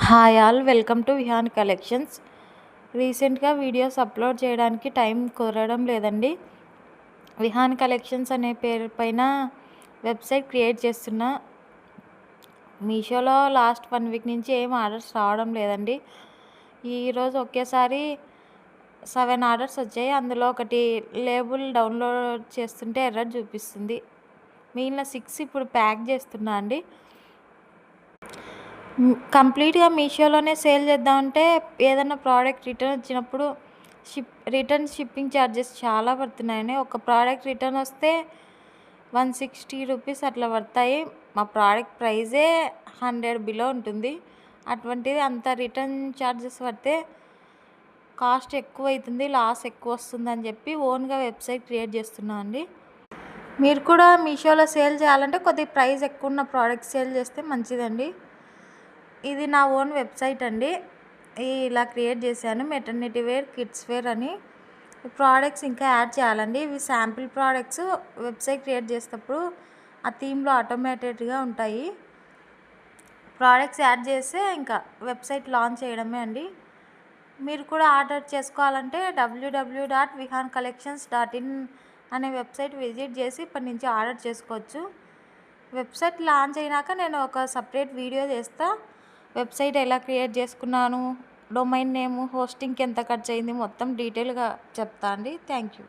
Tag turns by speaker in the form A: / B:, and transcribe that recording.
A: Hi all, welcome to Vihaan collections. రీసెంట్గా videos upload చేయడానికి time కుదరడం లేదండి. విహాన్ కలెక్షన్స్ అనే పేరు పైన వెబ్సైట్ క్రియేట్ చేస్తున్నా. మీషోలో లాస్ట్ 1 వీక్ నుంచి ఏం ఆర్డర్స్ రావడం లేదండి. ఈరోజు ఒకేసారి 7 ఆర్డర్స్ వచ్చాయి. అందులో ఒకటి లేబుల్ డౌన్లోడ్ చేస్తుంటే ఎర్రర్ చూపిస్తుంది. మిగిలిన 6 ఇప్పుడు ప్యాక్ చేస్తున్నా అండి. కంప్లీట్గా మీషోలోనే సేల్ చేద్దామంటే ఏదైనా ప్రోడక్ట్ రిటర్న్ వచ్చినప్పుడు షిప్పింగ్ ఛార్జెస్ చాలా పడుతున్నాయండి. ఒక ప్రోడక్ట్ రిటర్న్ వస్తే 160 రూపీస్ అట్లా పడతాయి. మా ప్రోడక్ట్ ప్రైజే 100 బిలో ఉంటుంది. అటువంటిది అంత రిటర్న్ ఛార్జెస్ పడితే కాస్ట్ ఎక్కువ అవుతుంది, లాస్ ఎక్కువ వస్తుందని చెప్పి ఓన్గా వెబ్సైట్ క్రియేట్ చేస్తున్నా అండి. మీరు కూడా మీషోలో సేల్ చేయాలంటే కొద్దిగా ప్రైస్ ఎక్కువ ఉన్న ప్రోడక్ట్ సేల్ చేస్తే మంచిదండి. ఇది నా ఓన్ వెబ్సైట్ అండి. ఇలా క్రియేట్ చేశాను. మెటర్నిటీ వేర్, కిడ్స్ వేర్ అని ప్రోడక్ట్స్ ఇంకా యాడ్ చేయాలండి. ఇవి శాంపిల్ ప్రోడక్ట్స్. వెబ్సైట్ క్రియేట్ చేసేటప్పుడు ఆ థీమ్లో ఆటోమేటెడ్గా ఉంటాయి. ప్రోడక్ట్స్ యాడ్ చేస్తే ఇంకా వెబ్సైట్ లాంచ్ చేయడమే అండి. మీరు కూడా ఆర్డర్ చేసుకోవాలంటే www.vihancollections.in అనే వెబ్సైట్ విజిట్ చేసి ఇప్పటి నుంచి ఆర్డర్ చేసుకోవచ్చు. వెబ్సైట్ లాంచ్ అయినాక నేను ఒక సపరేట్ వీడియో చేస్తా. వెబ్సైట్ ఎలా క్రియేట్ చేసుకున్నాను, డొమైన్ నేము, హోస్టింగ్కి ఎంత ఖర్చు అయింది, మొత్తం డీటెయిల్గా చెప్తా అండి. Thank you.